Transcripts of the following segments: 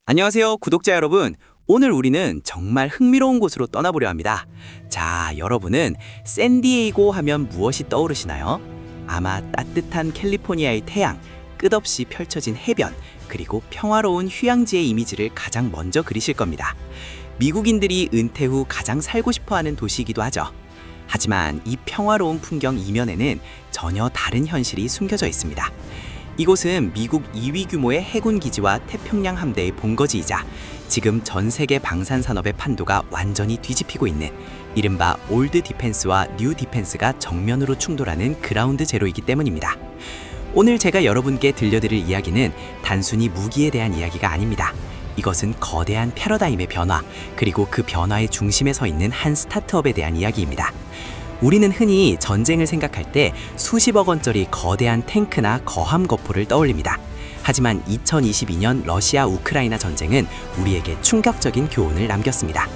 안녕하세요, 구독자 여러분. 오늘 우리는 정말 흥미로운 곳으로 떠나보려 합니다. 자, 여러분은 샌디에이고 하면 무엇이 떠오르시나요? 아마 따뜻한 캘리포니아의 태양, 끝없이 펼쳐진 해변, 그리고 평화로운 휴양지의 이미지를 가장 먼저 그리실 겁니다. 미국인들이 은퇴 후 가장 살고 싶어하는 도시이기도 하죠. 하지만 이 평화로운 풍경 이면에는 전혀 다른 현실이 숨겨져 있습니다. 이곳은 미국 2위 규모의 해군 기지와 태평양 함대의 본거지이자 지금 전 세계 방산 산업의 판도가 완전히 뒤집히고 있는 이른바 올드 디펜스와 뉴 디펜스가 정면으로 충돌하는 그라운드 제로이기 때문입니다. 오늘 제가 여러분께 들려드릴 이야기는 단순히 무기에 대한 이야기가 아닙니다. 이것은 거대한 패러다임의 변화, 그리고 그 변화의 중심에 서 있는 한 스타트업에 대한 이야기입니다. 우리는 흔히 전쟁을 생각할 때 수십억 원짜리 거대한 탱크나 거함 거포를 떠올립니다. 하지만 2022년 러시아 우크라이나 전쟁은 우리에게 충격적인 교훈을 남겼습니다.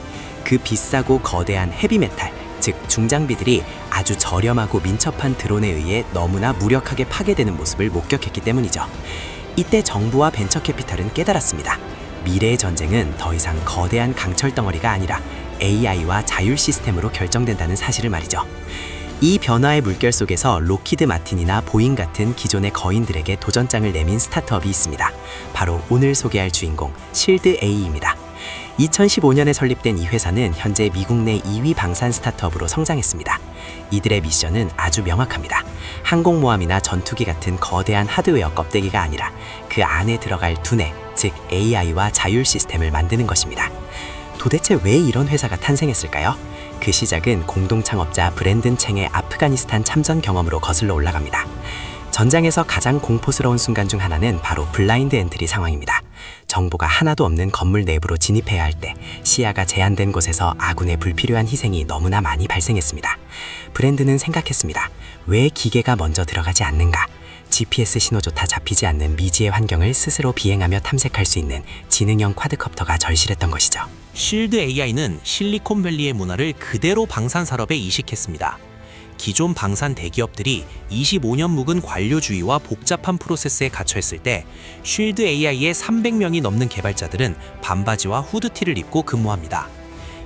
그 비싸고 거대한 헤비메탈, 즉 중장비들이 아주 저렴하고 민첩한 드론에 의해 너무나 무력하게 파괴되는 모습을 목격했기 때문이죠. 이때 정부와 벤처캐피탈은 깨달았습니다. 미래의 전쟁은 더 이상 거대한 강철 덩어리가 아니라 AI와 자율 시스템으로 결정된다는 사실을 말이죠. 이 변화의 물결 속에서 로키드 마틴이나 보잉 같은 기존의 거인들에게 도전장을 내민 스타트업이 있습니다. 바로 오늘 소개할 주인공 실드 AE입니다. 2015년에 설립된 이 회사는 현재 미국 내 2위 방산 스타트업으로 성장했습니다. 이들의 미션은 아주 명확합니다. 항공모함이나 전투기 같은 거대한 하드웨어 껍데기가 아니라 그 안에 들어갈 두뇌, 즉 AI와 자율 시스템을 만드는 것입니다. 도대체 왜 이런 회사가 탄생했을까요? 그 시작은 공동 창업자 브랜든 챙의 아프가니스탄 참전 경험으로 거슬러 올라갑니다. 전장에서 가장 공포스러운 순간 중 하나는 바로 블라인드 엔트리 상황입니다. 정보가 하나도 없는 건물 내부로 진입해야 할 때 시야가 제한된 곳에서 아군의 불필요한 희생이 너무나 많이 발생했습니다. 브랜드는 생각했습니다. 왜 기계가 먼저 들어가지 않는가? GPS 신호조차 잡히지 않는 미지의 환경을 스스로 비행하며 탐색할 수 있는 지능형 쿼드컵터가 절실했던 것이죠. 실드 AI는 실리콘밸리의 문화를 그대로 방산 산업에 이식했습니다. 기존 방산 대기업들이 25년 묵은 관료주의와 복잡한 프로세스에 갇혀있을 때 실드 AI의 300명이 넘는 개발자들은 반바지와 후드티를 입고 근무합니다.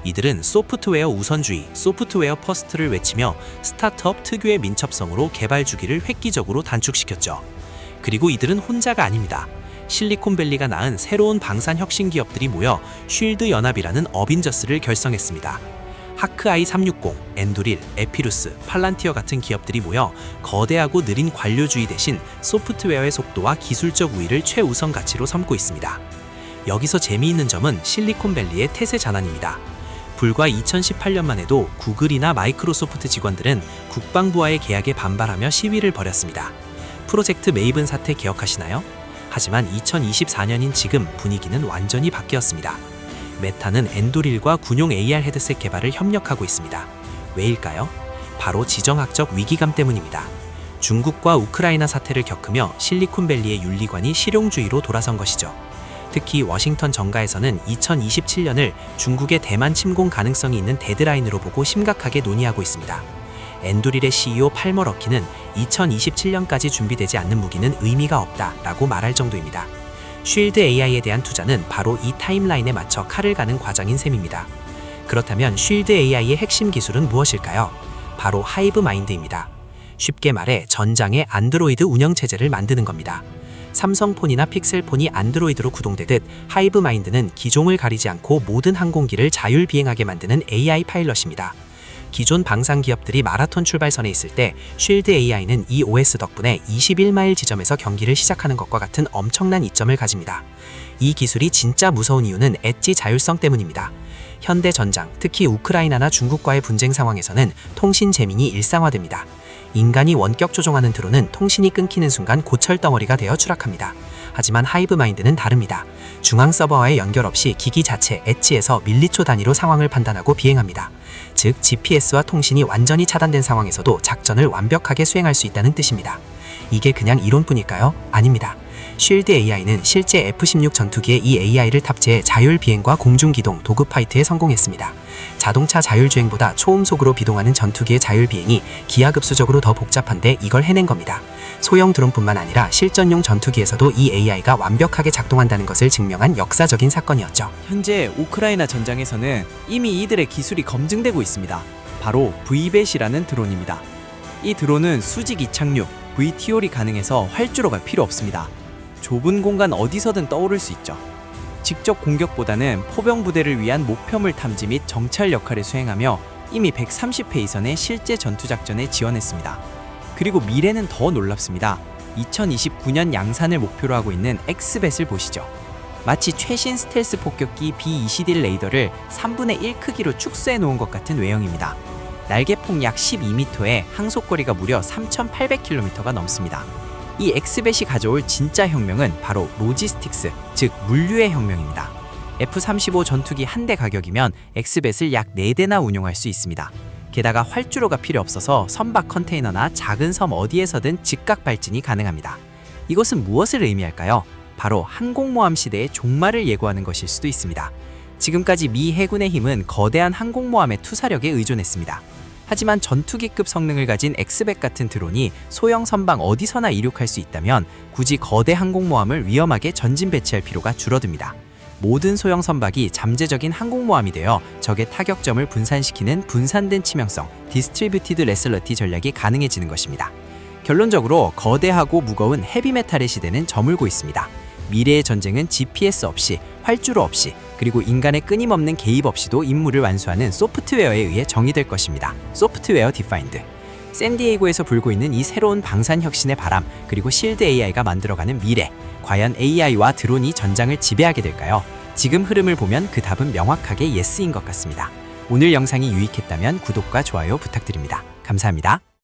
이들은 소프트웨어 우선주의, 소프트웨어 퍼스트를 외치며 스타트업 특유의 민첩성으로 개발 주기를 획기적으로 단축시켰죠. 그리고 이들은 혼자가 아닙니다. 실리콘밸리가 낳은 새로운 방산 혁신 기업들이 모여 쉴드 연합이라는 어빈저스를 결성했습니다. 하크아이 360, 엔두릴, 에피루스, 팔란티어 같은 기업들이 모여 거대하고 느린 관료주의 대신 소프트웨어의 속도와 기술적 우위를 최우선 가치로 삼고 있습니다. 여기서 재미있는 점은 실리콘밸리의 태세 전환입니다. 불과 2018년만 해도 구글이나 마이크로소프트 직원들은 국방부와의 계약에 반발하며 시위를 벌였습니다. 프로젝트 메이븐 사태 기억하시나요? 하지만 2024년인 지금 분위기는 완전히 바뀌었습니다. 메타는 엔두릴과 군용 AR 헤드셋 개발을 협력하고 있습니다. 왜일까요? 바로 지정학적 위기감 때문입니다. 중국과 우크라이나 사태를 겪으며 실리콘밸리의 윤리관이 실용주의로 돌아선 것이죠. 특히 워싱턴 정가에서는 2027년을 중국의 대만 침공 가능성이 있는 데드라인으로 보고 심각하게 논의하고 있습니다. 엔두릴의 CEO 팔머 러키는 2027년까지 준비되지 않는 무기는 의미가 없다라고 말할 정도입니다. 쉴드 AI에 대한 투자는 바로 이 타임라인에 맞춰 칼을 가는 과정인 셈입니다. 그렇다면 쉴드 AI의 핵심 기술은 무엇일까요? 바로 하이브 마인드입니다. 쉽게 말해 전장의 안드로이드 운영체제를 만드는 겁니다. 삼성폰이나 픽셀폰이 안드로이드로 구동되듯 하이브 마인드는 기종을 가리지 않고 모든 항공기를 자율 비행하게 만드는 AI 파일럿입니다. 기존 방산 기업들이 마라톤 출발선에 있을 때 쉴드 AI는 이 OS 덕분에 21마일 지점에서 경기를 시작하는 것과 같은 엄청난 이점을 가집니다. 이 기술이 진짜 무서운 이유는 엣지 자율성 때문입니다. 현대 전장, 특히 우크라이나나 중국과의 분쟁 상황에서는 통신 재민이 일상화됩니다. 인간이 원격 조종하는 드론은 통신이 끊기는 순간 고철 덩어리가 되어 추락합니다. 하지만 하이브 마인드는 다릅니다. 중앙 서버와의 연결 없이 기기 자체 엣지에서 밀리초 단위로 상황을 판단하고 비행합니다. 즉 GPS와 통신이 완전히 차단된 상황에서도 작전을 완벽하게 수행할 수 있다는 뜻입니다. 이게 그냥 이론뿐일까요? 아닙니다. 쉴드 AI는 실제 F-16 전투기에 이 AI를 탑재해 자율 비행과 공중 기동, 도그 파이트에 성공했습니다. 자동차 자율주행보다 초음속으로 비동하는 전투기의 자율비행이 기하급수적으로 더 복잡한데 이걸 해낸 겁니다. 소형 드론뿐만 아니라 실전용 전투기에서도 이 AI가 완벽하게 작동한다는 것을 증명한 역사적인 사건이었죠. 현재 우크라이나 전장에서는 이미 이들의 기술이 검증되고 있습니다. 바로 VBET이라는 드론입니다. 이 드론은 수직 이착륙, VTOL이 가능해서 활주로가 필요 없습니다. 좁은 공간 어디서든 떠오를 수 있죠. 직접 공격보다는 포병 부대를 위한 목표물 탐지 및 정찰 역할을 수행하며 이미 130회 이선의 실제 전투작전에 지원했습니다. 그리고 미래는 더 놀랍습니다. 2029년 양산을 목표로 하고 있는 엑스벳을 보시죠. 마치 최신 스텔스 폭격기 B-21 레이더를 3분의 1 크기로 축소해 놓은 것 같은 외형입니다. 날개폭 약 12m에 항속거리가 무려 3,800km가 넘습니다. 이 엑스벳이 가져올 진짜 혁명은 바로 로지스틱스, 즉 물류의 혁명입니다. F-35 전투기 한 대 가격이면 엑스벳을 약 4대나 운용할 수 있습니다. 게다가 활주로가 필요 없어서 선박 컨테이너나 작은 섬 어디에서든 즉각 발진이 가능합니다. 이것은 무엇을 의미할까요? 바로 항공모함 시대의 종말을 예고하는 것일 수도 있습니다. 지금까지 미 해군의 힘은 거대한 항공모함의 투사력에 의존했습니다. 하지만 전투기급 성능을 가진 엑스벳 같은 드론이 소형 선박 어디서나 이륙할 수 있다면 굳이 거대 항공모함을 위험하게 전진 배치할 필요가 줄어듭니다. 모든 소형 선박이 잠재적인 항공모함이 되어 적의 타격점을 분산시키는 분산된 치명성 디스트리뷰티드 레슬러티 전략이 가능해지는 것입니다. 결론적으로 거대하고 무거운 헤비메탈의 시대는 저물고 있습니다. 미래의 전쟁은 GPS 없이, 활주로 없이, 그리고 인간의 끊임없는 개입 없이도 임무를 완수하는 소프트웨어에 의해 정의될 것입니다. 소프트웨어 디파인드. 샌디에이고에서 불고 있는 이 새로운 방산 혁신의 바람, 그리고 실드 AI가 만들어가는 미래. 과연 AI와 드론이 전장을 지배하게 될까요? 지금 흐름을 보면 그 답은 명확하게 예스인 것 같습니다. 오늘 영상이 유익했다면 구독과 좋아요 부탁드립니다. 감사합니다.